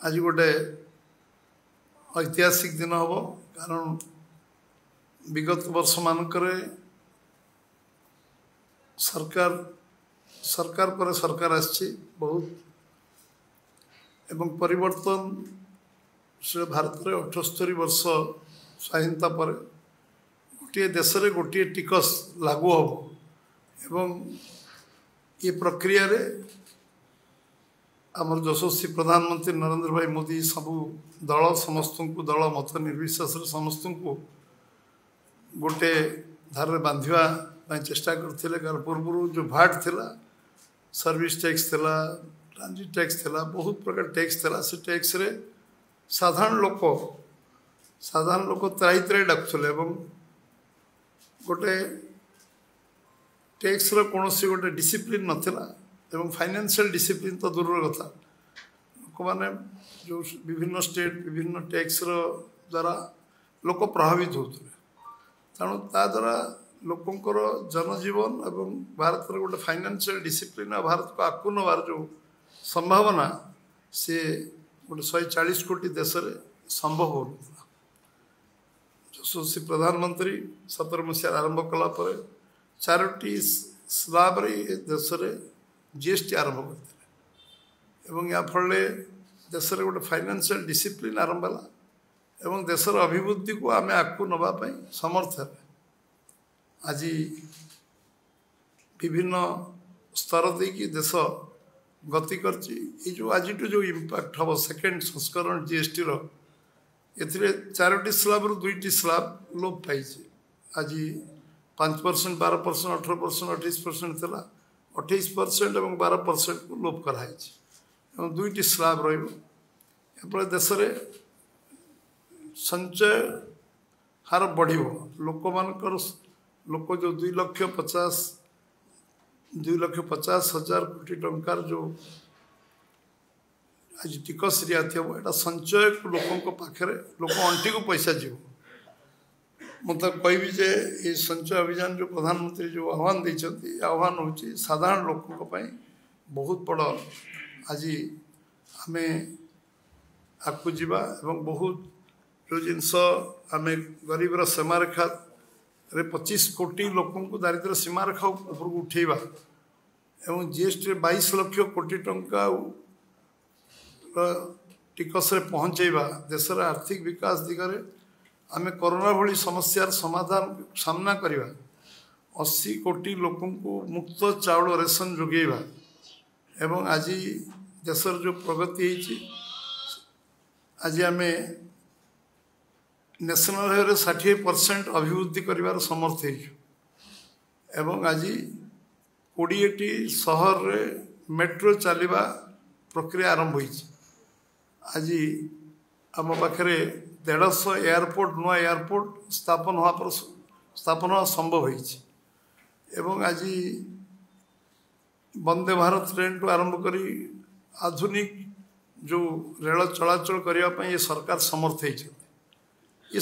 आज गोटे ऐतिहासिक दिन हम कारण विगत वर्ष मानक सरकार सरकार पर सरकार आसी बहुत एवं परिवर्तन से भारत में 78 वर्ष स्वाधीनता पर गोटे देश में गोटे टिकस लागू हम एवं ये प्रक्रिया रे आमर यशस्वी प्रधानमंत्री नरेंद्र भाई मोदी सबू दल समस्त को दल मत निर्विशेष समस्त को गोटे धार बांधा चेष्टा करते कारण पूर्व जो भाट थिला सर्विस टैक्स थिला ट्रांजिट टैक्स थिला बहुत प्रकार टैक्स थिला से टैक्स रे साधारण लोक त्राई त्राई डाकुले गोटे टैक्स रो कौन गोटे डिसिप्लिन नथिला एवं फाइनेंशियल डिसिप्लिन तो दूर कथा लोक मैंने जो विभिन्न स्टेट विभिन्न टैक्स रो द्वारा लोक प्रभावित होते तेणु ता द्वारा लोकंर जनजीवन एवं भारत गोटे फाइनेंशियल डिसिप्लिन भारत को आकु नवार जो संभावना से गोटे 140 कोटी देश में संभव हो यशस्वी प्रधानमंत्री 17 मसीह आरंभ कलापर 4टी स्लाब देश में जीएसटी आरंभ करते या फल देश में गोटे फाइनेंशियल डिसिप्लिन आरंभ है एवं देशर अभिवृद्धि को आम आगू नापी समर्थ है आज विभिन्न स्तर देकी देश गति कर जो आज जो इम्पैक्ट हम सेकेंड संस्करण जीएसटी ए 4टी स्लाब रु 2टी स्लाब लोप पाई आज 5% 12% 18% 28% था 28% और 12% को लोप कराई 2टी स्लाब रही देश में संचय हार बढ़ लोक मानकर लोक जो 2,50,000 कोटी टंकार जो आज टिकस रियायती हम यहाँ संचय को लोकों पाखे लोक अंटी को पैसा जीव मुझे कहबी जे ये संचय अभियान जो प्रधानमंत्री जो आह्वान देते आह्वान हूँ साधारण लोकों बहुत बड़ आज आम आगू जावा बहुत जो जिनस आम गरीबर सीमारेखा 25 कोटी लोकों को दारिद्र्य सीमारेखा ऊपर उठेवा एवं जीएसटी 22 लाख कोटी टंका टिकस पहुँचेवा देशर आर्थिक विकास दिगरे आम कोरोना भली समस्यार समाधान सामना करवा 80 कोटी लोकों को मुक्त चाउल रेशन जोगेवा एवं आज देशर जो प्रगति आज आम नेशनल हाईवे 60% अभिवृद्धि कर समर्थ एवं आज 20टी सहर रे मेट्रो चलवा प्रक्रिया आरंभ हो आज आम पाखे 150 एयरपोर्ट नुआ एयरपोर्ट स्थापन हवा संभव हो आज वंदे भारत ट्रेन टू आरंभ कर आधुनिक जो रेल चलाचल करने ये सरकार समर्थ हो ये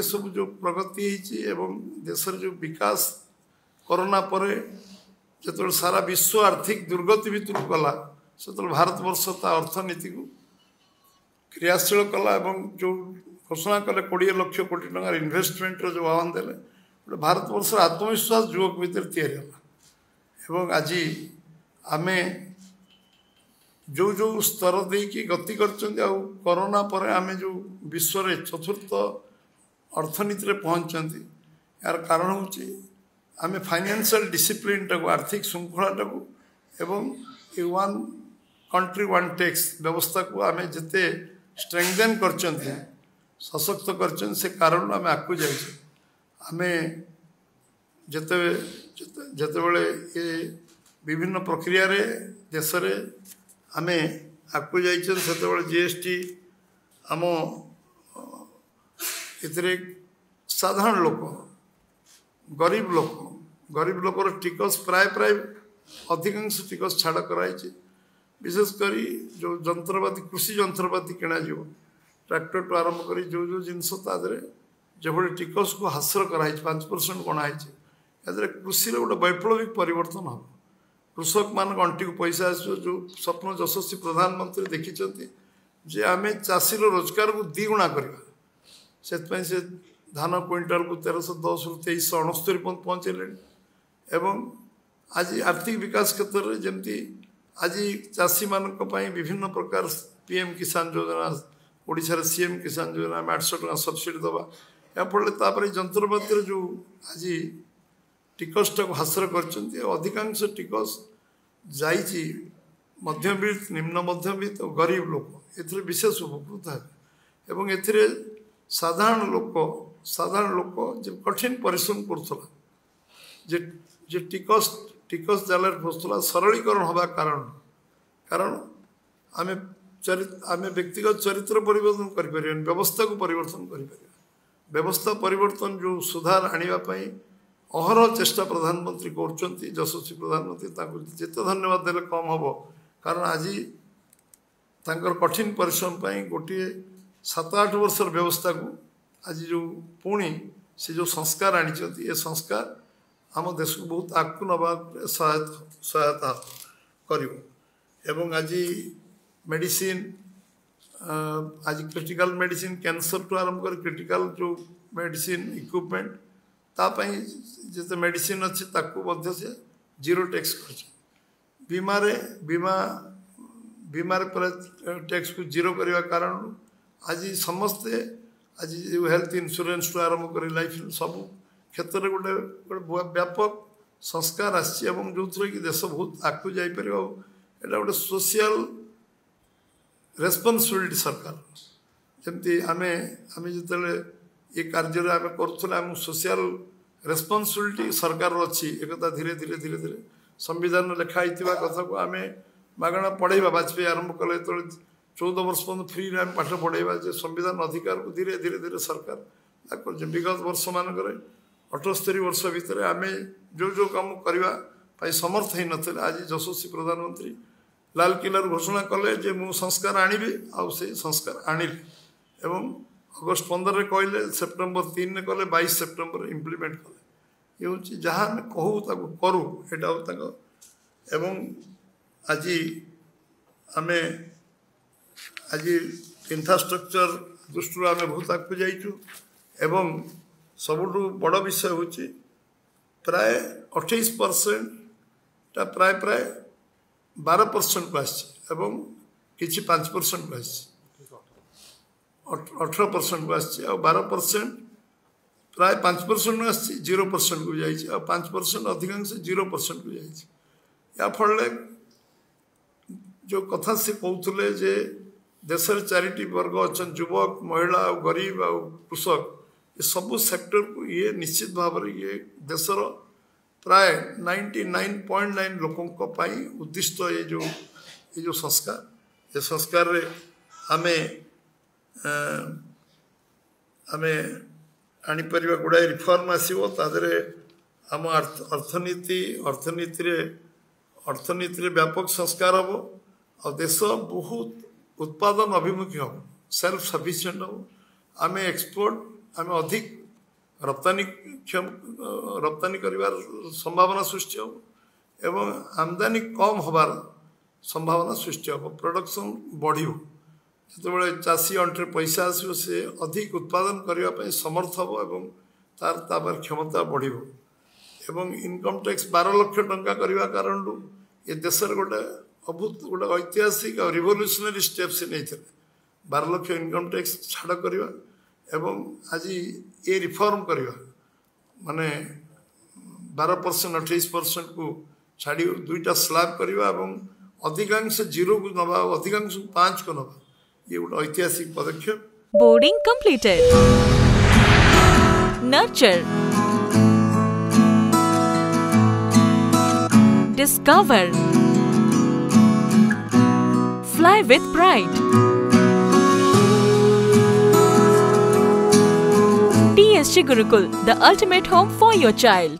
सब जो प्रगति एवं देशर जो विकास कोरोना पर जो सारा विश्व आर्थिक दुर्गति भितर गला से भारत वर्ष अर्थनीति को क्रियाशील कला एवं जो घोषणा कले 20 लाख कोटी टंकार इन्वेस्टमेंट जो आह्वान देले गोटे भारत वर्ष आत्मविश्वास युवक भितर या आज आम जो जो स्तर देकी गति करोना पर आम जो विश्व रे चतुर्थ अर्थनीति पहुँचती यार कारण हूँ आम फाइनेंशियल डिसिप्लिन टाक आर्थिक श्रृंखला टाक एवं ए वन कंट्री वन टैक्स व्यवस्था को आम जिते स्ट्रेंथेन कर सशक्त कर से कारण आम आगू जाइए आम जिते ये विभिन्न प्रक्रिया रे देश रे आम आगू जाते जीएसटी आम ए साधारण लोक गरीब लोकर टिकस प्राय अधिकांश टिकस छाड़ कराई विशेषकर जो जंत्रपाति कृषि जंत्रपाति किणा ट्रैक्टर टू आरंभ कर जो जिनस जो टिकस को हासिल कराई 5% गणाई कृषि गोटे वैप्लविक परिवर्तन हम कृषक मान अंटी को पैसा आस जो स्वप्न यशस्वी प्रधानमंत्री देखी जे आमे चाषी रोजगार को द्विगुणा करवा से धान क्विंटाल को 1310 रु 2369 पहुँचे एवं आज आर्थिक विकास क्षेत्र में जमती आज चाषी मानक विभिन्न प्रकार पीएम किसान योजना ओडिशा सीएम किसान योजना 800 टका सब्सिडी दवा याफल जंत्रपाति जो आज टिकस टाक हासिल कर अधिकांश टिकस जाइए मध्यवित्त निम्न मध्यवित्त और गरीब लोक ए विशेष उपकृत है एवं ए साधारण लोक जो कठिन परिश्रम करुला जे टिकस जाल फसुला सरलीकरण हवा कारण आमे व्यक्तिगत चरित्र परिवर्तन कर व्यवस्था को परिवर्तन कर व्यवस्था परिवर्तन जो सुधार आने अहरह चेष्टा प्रधानमंत्री कर यशस्वी प्रधानमंत्री जिते धन्यवाद देले कम हम कारण आज कठिन परिश्रम गोटे 7-8 वर्षर व्यवस्था को आज जो पुणी से जो संस्कार आनी संस्कार आम देश को बहुत आगू नवा सहायता कर आज मेडिसिन आज क्रिटिकल मेडिसिन कैंसर टू आरंभ कर क्रिटिकल जो मेडिसिन इक्विपमेंट तापाई जिते मेडिसिन अच्छी ताकू से जीरो टैक्स कर बीमार पर टैक्स को जीरो करने कारण आज समस्ते आज हेल्थ इंश्योरेंस टू आरंभ कर लाइफ सब क्षेत्र में गोटे व्यापक संस्कार आसी जो कि देश बहुत आगू जापर एटा गोटे सोशल रेस्पॉन्सिबिलिटी सरकार जमती आमे जिते ये कार्य आम कर सोशल रेस्पॉन्सिबिलिटी सरकार अच्छी एक धीरे धीरे धीरे धीरे संविधान लिखाई कथा को आम मागणा पढ़ेवा वाजपेयी आरंभ कले तो 14 वर्ष पर्यटन फ्री में पाठ पढ़ेवा संविधान अधिकार को धीरे धीरे धीरे सरकार कर विगत वर्ष मानक 78 वर्ष भितर आम जो काम करने समर्थ हो ना आज यशस्वी प्रधानमंत्री लाल किला घोषणा कले जे मु संस्कार आनिबी आ से संस्कार आनिली एवं अगस्ट 15 कहले सेप्टेम्बर 3 ने कले 22 सेप्टेम्बर इम्प्लीमेंट कले ये हूँ जहाँ कहूँ करूँ यहाँ एवं आज आम आज इंफ्रास्ट्रक्चर दृष्टि आम बहुत आगू जाइचु एवं सबुठु बड़ विषय हूँ प्राय 28% प्राय 12% को आसि किसी 5% को आसि 18% को आसि 12% प्राय 5% आसि 0% को जाइए आ 5% अधिकांश 0% को जाइए या फल जो कथा से कहते जे देशर 4टी वर्ग अच्छा युवक महिला गरीब आ कृषक ये सब सेक्टर को ये निश्चित भाव ये देशर प्राय 99.9 लोकों उद्दिष्ट ये जो संस्कार रे आमे आनीपर गुड़ाए रिफॉर्म आसो तादरे आम अर्थनीति व्यापक संस्कार हम और देश बहुत उत्पादन अभिमुखी हम सेल्फ सफिशिएंट हम आम एक्सपोर्ट आम अधिक रप्तानी कर संभावना सृष्टि हो एवं आमदानी कम हबार संभावना सृष्टि हो प्रोडक्शन बढ़ जो चाषी अंटे पैसा आसो से अधिक उत्पादन करने समर्थ हम एवं तार क्षमता बढ़ एवं इनकम टैक्स 12 लाख टंका करने कारण ये देश गोटे अभूत गोटे ऐतिहासिक और रिवोल्यूशनरी स्टेप से नहीं थे 12 लाख इनकम टैक्स छाड़ करवा एवं आज ये रिफॉर्म करवा माने 12% 28% को छाड़ी 2टा स्लैब करवा एवं अधिकांश 0 को नवा अधिकांश 5 को नवा ये गोटे ऐतिहासिक पदक्षेप। Boarding completed. Nurture, discover, fly with pride. TSG Gurukul, the ultimate home for your child.